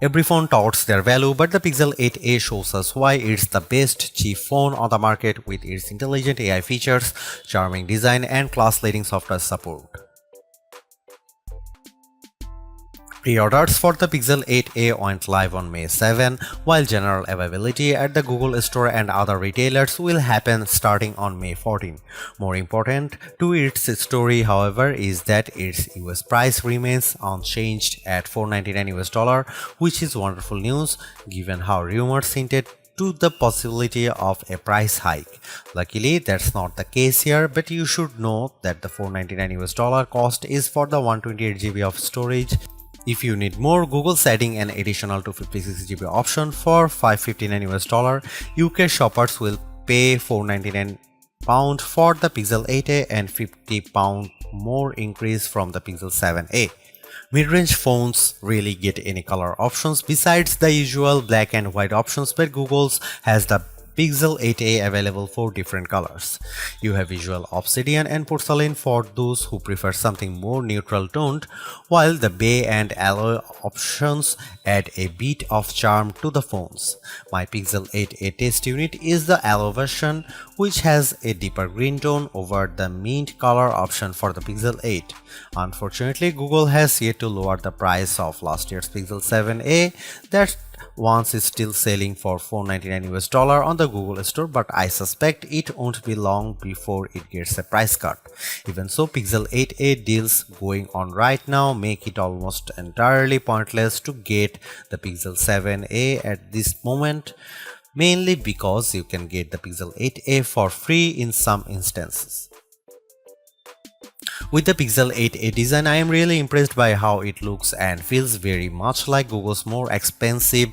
Every phone touts their value, but the Pixel 8a shows us why it's the best cheap phone on the market with its intelligent AI features, charming design, and class-leading software support. Pre-orders for the Pixel 8a went live on May 7, while general availability at the Google Store and other retailers will happen starting on May 14. More important to its story, however, is that its US price remains unchanged at $499, which is wonderful news given how rumors hinted to the possibility of a price hike. Luckily, that's not the case here, but you should know that the $499 cost is for the 128GB of storage. If you need more, Google adding an additional 256GB option for $559. UK shoppers will pay £499 for the Pixel 8a and £50 more increase from the Pixel 7a. Mid-range phones really get any color options besides the usual black and white options, but Google's has the Pixel 8a available for different colors. You have visual obsidian and porcelain for those who prefer something more neutral toned, while the bay and alloy options add a bit of charm to the phones. My Pixel 8a test unit is the alloy version, which has a deeper green tone over the mint color option for the Pixel 8. Unfortunately, Google has yet to lower the price of last year's Pixel 7a. That once is still selling for $499 on the Google Store, but I suspect it won't be long before it gets a price cut. Even so, Pixel 8a deals going on right now make it almost entirely pointless to get the Pixel 7a at this moment, mainly because you can get the Pixel 8a for free in some instances. With the Pixel 8a design, I am really impressed by how it looks and feels very much like Google's more expensive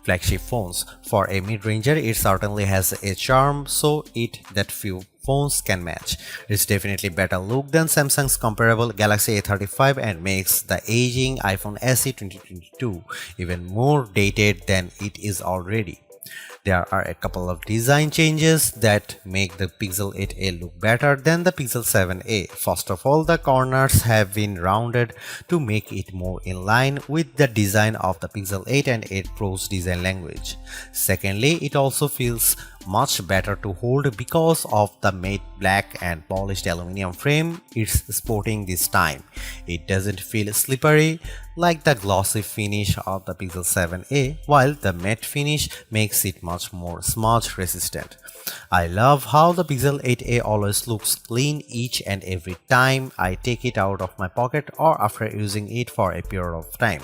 flagship phones. For a mid-ranger, it certainly has a charm that few phones can match. It's definitely better look than Samsung's comparable Galaxy A35 and makes the aging iPhone SE 2022 even more dated than it is already. There are a couple of design changes that make the Pixel 8a look better than the Pixel 7a. First of all, the corners have been rounded to make it more in line with the design of the Pixel 8 and 8 Pro's design language. Secondly, it also feels much better to hold because of the matte black and polished aluminum frame it's sporting this time. It doesn't feel slippery like the glossy finish of the Pixel 7a, while the matte finish makes it much more smudge resistant. I love how the Pixel 8a always looks clean each and every time I take it out of my pocket or after using it for a period of time.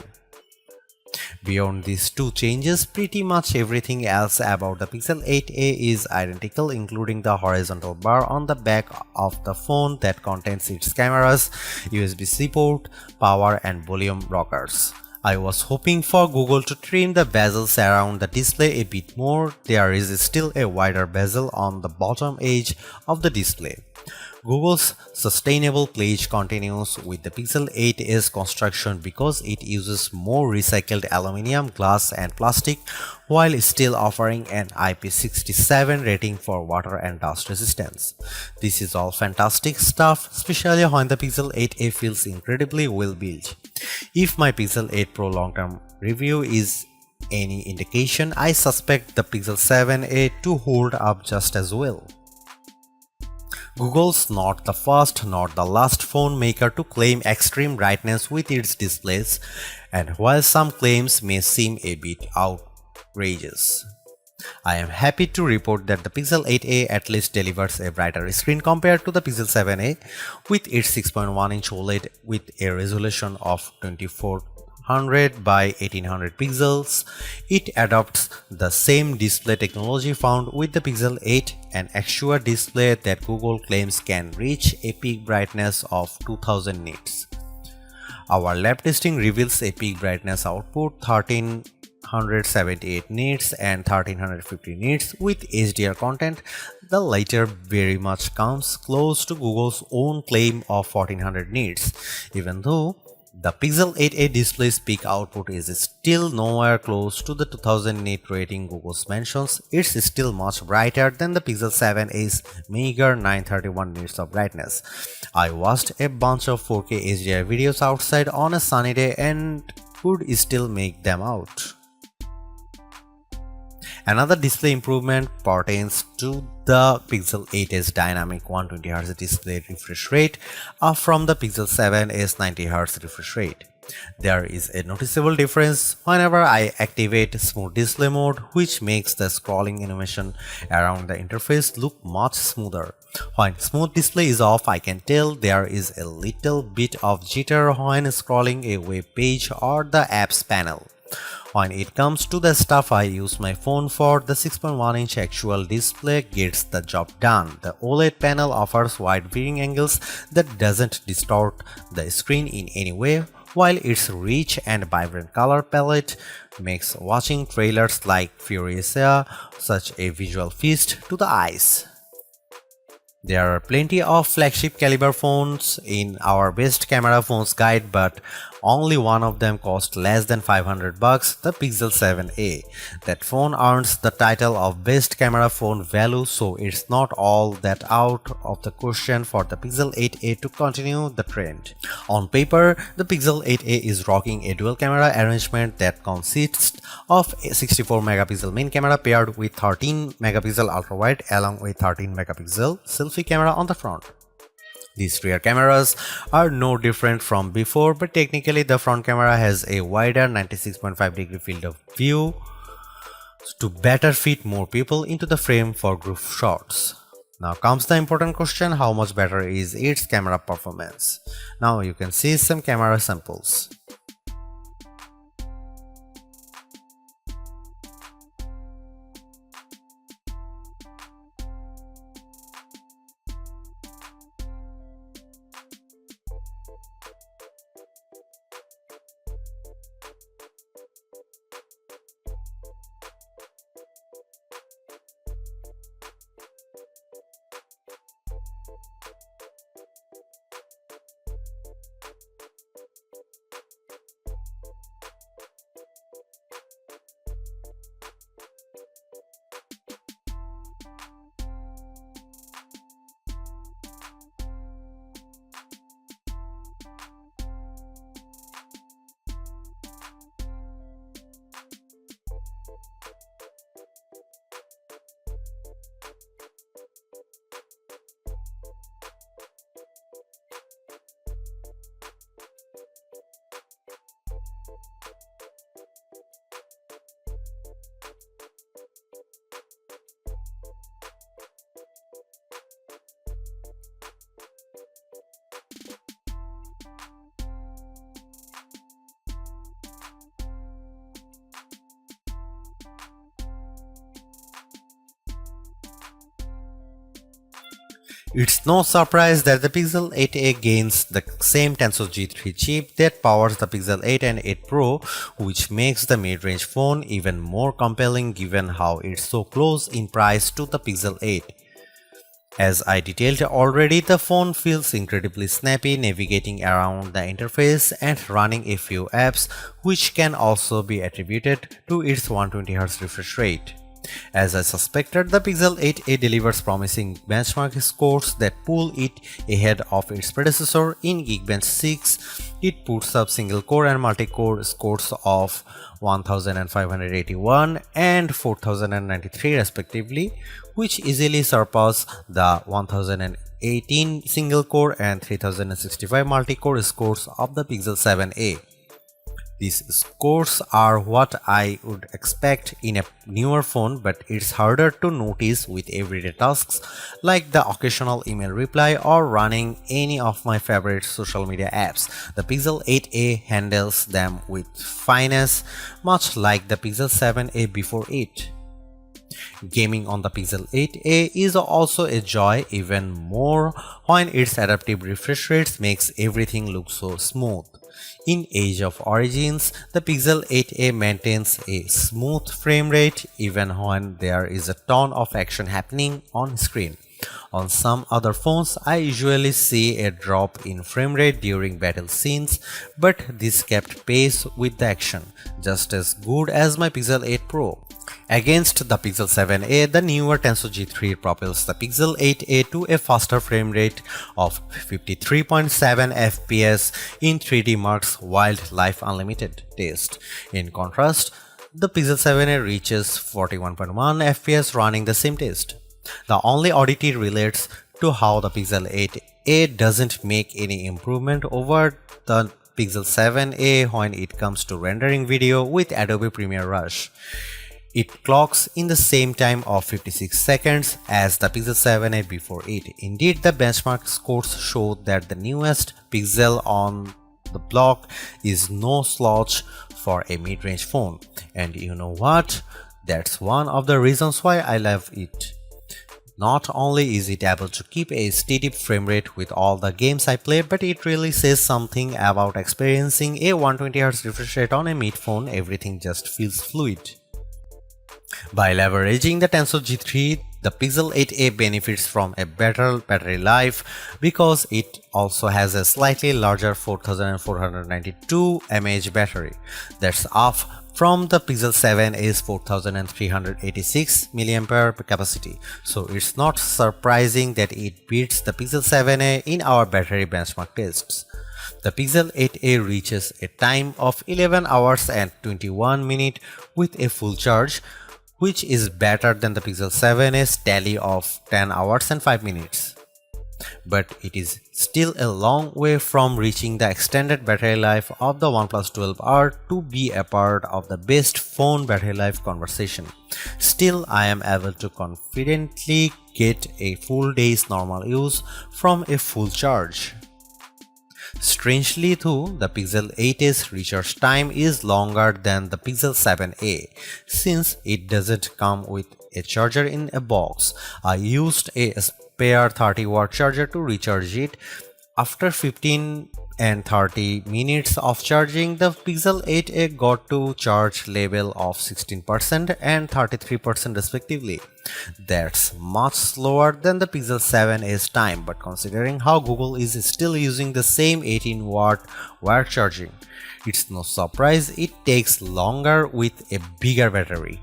Beyond these two changes, pretty much everything else about the Pixel 8a is identical, including the horizontal bar on the back of the phone that contains its cameras, USB-C port, power and volume rockers. I was hoping for Google to trim the bezels around the display a bit more. There is still a wider bezel on the bottom edge of the display. Google's sustainable pledge continues with the Pixel 8's construction because it uses more recycled aluminum, glass and plastic while still offering an IP67 rating for water and dust resistance. This is all fantastic stuff, especially when the Pixel 8a feels incredibly well built. If my Pixel 8 Pro long-term review is any indication, I suspect the Pixel 7a to hold up just as well. Google's not the first nor the last phone maker to claim extreme brightness with its displays, and while some claims may seem a bit outrageous, I am happy to report that the Pixel 8a at least delivers a brighter screen compared to the Pixel 7a with its 6.1-inch OLED with a resolution of 2400 by 1800 pixels. It adopts the same display technology found with the Pixel 8, an extra display that Google claims can reach a peak brightness of 2000 nits. Our lab testing reveals a peak brightness output 1378 nits and 1350 nits with HDR content. The latter very much comes close to Google's own claim of 1400 nits, even though the Pixel 8a display's peak output is still nowhere close to the 2000 nit rating Google mentions. It's still much brighter than the Pixel 7a's meager 931 nits of brightness. I watched a bunch of 4K HDR videos outside on a sunny day and would still make them out. Another display improvement pertains to the Pixel 8's dynamic 120Hz display refresh rate up from the Pixel 7's 90Hz refresh rate. There is a noticeable difference whenever I activate smooth display mode, which makes the scrolling animation around the interface look much smoother. When smooth display is off, I can tell there is a little bit of jitter when scrolling a web page or the apps panel. When it comes to the stuff I use my phone for, the 6.1-inch actual display gets the job done. The OLED panel offers wide viewing angles that doesn't distort the screen in any way, while its rich and vibrant color palette makes watching trailers like Furiosa such a visual feast to the eyes. There are plenty of flagship caliber phones in our best camera phones guide, but only one of them cost less than $500, the Pixel 7a. That phone earns the title of best camera phone value, so it's not all that out of the question for the Pixel 8a to continue the trend. On paper, the Pixel 8a is rocking a dual camera arrangement that consists of a 64 megapixel main camera paired with 13 megapixel ultra wide along with 13 megapixel selfie camera on the front. These rear cameras are no different from before, but technically the front camera has a wider 96.5 degree field of view to better fit more people into the frame for group shots. Now comes the important question: how much better is its camera performance? Now you can see some camera samples. It's no surprise that the Pixel 8a gains the same Tensor G3 chip that powers the Pixel 8 and 8 Pro, which makes the mid-range phone even more compelling given how it's so close in price to the Pixel 8. As I detailed already, the phone feels incredibly snappy navigating around the interface and running a few apps, which can also be attributed to its 120Hz refresh rate. As I suspected, the Pixel 8a delivers promising benchmark scores that pull it ahead of its predecessor. In Geekbench 6, it puts up single-core and multi-core scores of 1581 and 4093 respectively, which easily surpass the 1018 single-core and 3065 multi-core scores of the Pixel 7a. These scores are what I would expect in a newer phone, but it's harder to notice with everyday tasks like the occasional email reply or running any of my favorite social media apps. The Pixel 8a handles them with finesse, much like the Pixel 7a before it. Gaming on the Pixel 8a is also a joy, even more when its adaptive refresh rates makes everything look so smooth. In Age of Origins, the Pixel 8a maintains a smooth frame rate even when there is a ton of action happening on screen. On some other phones, I usually see a drop in frame rate during battle scenes, but this kept pace with the action, just as good as my Pixel 8 Pro. Against the Pixel 7a, the newer Tensor G3 propels the Pixel 8a to a faster frame rate of 53.7 fps in 3D Mark's Wildlife Unlimited test. In contrast, the Pixel 7a reaches 41.1 fps running the same test. The only oddity relates to how the Pixel 8a doesn't make any improvement over the Pixel 7a when it comes to rendering video with Adobe Premiere Rush. It clocks in the same time of 56 seconds as the Pixel 7a before it. Indeed, the benchmark scores show that the newest Pixel on the block is no slouch for a mid-range phone. And you know what? That's one of the reasons why I love it. Not only is it able to keep a steady frame rate with all the games I play, but it really says something about experiencing a 120Hz refresh rate on a mid phone. Everything just feels fluid. By leveraging the Tensor G3, the Pixel 8a benefits from a better battery life because it also has a slightly larger 4492 mAh battery. That's up from the Pixel 7a's 4386 mAh capacity. So it's not surprising that it beats the Pixel 7a in our battery benchmark tests. The Pixel 8a reaches a time of 11 hours and 21 minutes with a full charge, which is better than the Pixel 7a's tally of 10 hours and 5 minutes. But it is still a long way from reaching the extended battery life of the OnePlus 12R to be a part of the best phone battery life conversation. Still, I am able to confidently get a full day's normal use from a full charge. Strangely though, the Pixel 8a's recharge time is longer than the Pixel 7a since it doesn't come with a charger in a box. I used a spare 30-watt charger to recharge it. After 15 and 30 minutes of charging, the Pixel 8a got to charge level of 16% and 33% respectively. That's much slower than the Pixel 7a's time, but considering how Google is still using the same 18-watt wire charging, it's no surprise it takes longer with a bigger battery.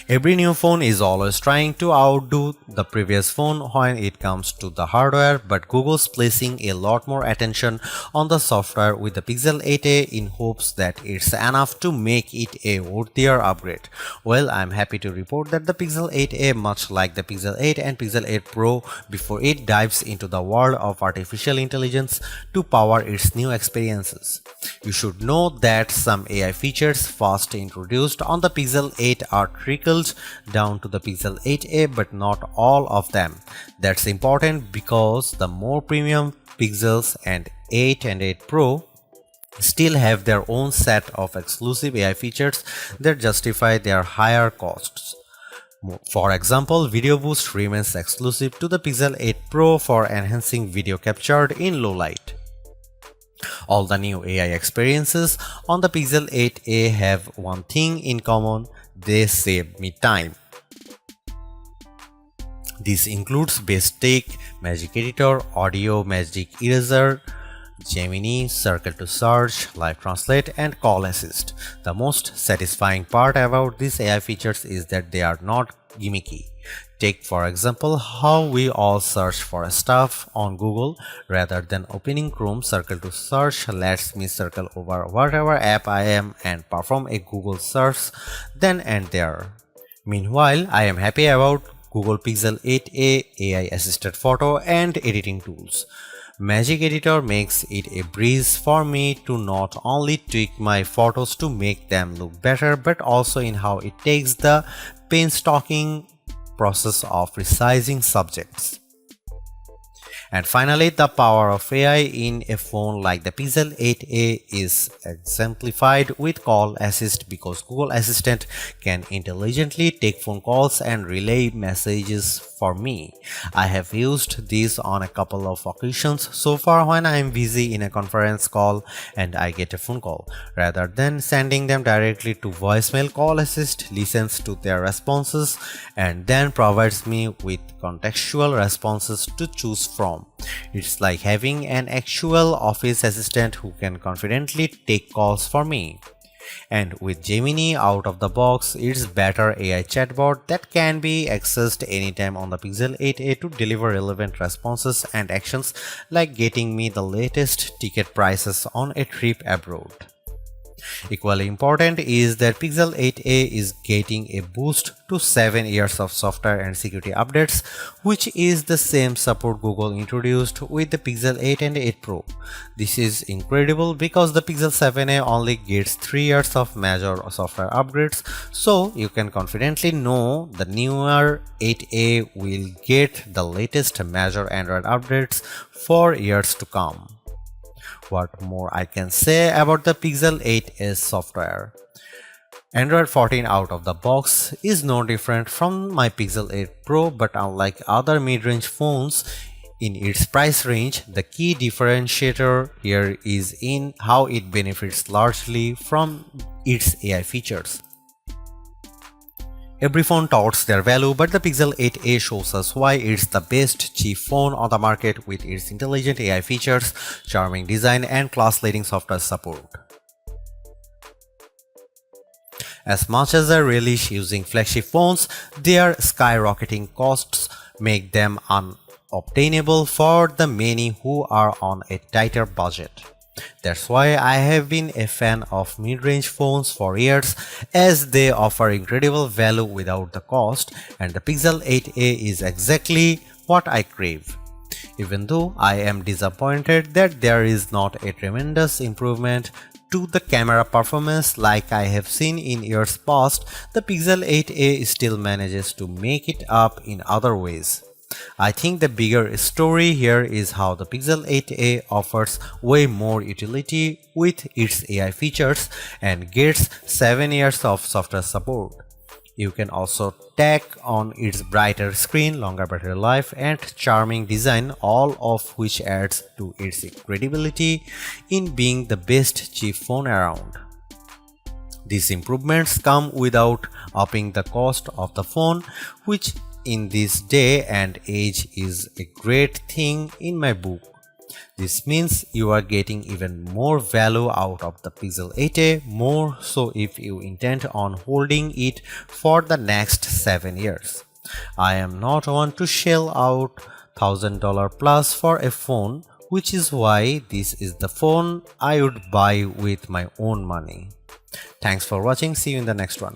Every new phone is always trying to outdo the previous phone when it comes to the hardware, but Google's placing a lot more attention on the software with the Pixel 8a in hopes that it's enough to make it a worthier upgrade. Well, I'm happy to report that the Pixel 8a, much like the Pixel 8 and Pixel 8 Pro, before it dives into the world of artificial intelligence to power its new experiences. You should know that some AI features first introduced on the Pixel 8 are trickled down to the Pixel 8a, but not all of them. That's important because the more premium Pixels and 8 and 8 Pro still have their own set of exclusive AI features that justify their higher costs. For example, Video Boost remains exclusive to the Pixel 8 Pro for enhancing video captured in low light. All the new AI experiences on the Pixel 8a have one thing in common: they save me time. This includes Best Take, Magic Editor, Audio Magic Eraser, Gemini, Circle to Search, Live Translate, and Call Assist. The most satisfying part about these AI features is that they are not gimmicky. Take for example how we all search for stuff on Google. Rather than opening Chrome, Circle to Search lets me circle over whatever app I am and perform a Google search then and there. Meanwhile, I am happy about Google Pixel 8a AI assisted photo and editing tools. Magic Editor makes it a breeze for me to not only tweak my photos to make them look better, but also in how it takes the painstaking process of resizing subjects. And finally, the power of AI in a phone like the Pixel 8a is exemplified with Call Assist because Google Assistant can intelligently take phone calls and relay messages for me. I have used this on a couple of occasions so far when I am busy in a conference call and I get a phone call. Rather than sending them directly to voicemail, Call Assist listens to their responses and then provides me with contextual responses to choose from. It's like having an actual office assistant who can confidently take calls for me. And with Gemini out of the box, it's better AI chatbot that can be accessed anytime on the Pixel 8a to deliver relevant responses and actions like getting me the latest ticket prices on a trip abroad. Equally important is that Pixel 8a is getting a boost to 7 years of software and security updates, which is the same support Google introduced with the Pixel 8 and 8 Pro. This is incredible because the Pixel 7a only gets 3 years of major software upgrades, so you can confidently know the newer 8a will get the latest major Android updates for years to come. What more I can say about the Pixel 8s software? Android 14 out of the box is no different from my Pixel 8 Pro, but unlike other mid-range phones in its price range, the key differentiator here is in how it benefits largely from its AI features. Every phone touts their value, but the Pixel 8a shows us why it's the best cheap phone on the market with its intelligent AI features, charming design, and class-leading software support. As much as I relish using flagship phones, their skyrocketing costs make them unobtainable for the many who are on a tighter budget. That's why I have been a fan of mid-range phones for years, as they offer incredible value without the cost, and the Pixel 8a is exactly what I crave. Even though I am disappointed that there is not a tremendous improvement to the camera performance like I have seen in years past, the Pixel 8a still manages to make it up in other ways. I think the bigger story here is how the Pixel 8a offers way more utility with its AI features and gets 7 years of software support. You can also tack on its brighter screen, longer battery life, and charming design, all of which adds to its credibility in being the best cheap phone around. These improvements come without upping the cost of the phone, which in this day and age is a great thing in my book. This means you are getting even more value out of the Pixel 8a, more so if you intend on holding it for the next 7 years. I am not one to shell out $1,000 plus for a phone, which is why this is the phone I would buy with my own money. Thanks for watching. See you in the next one.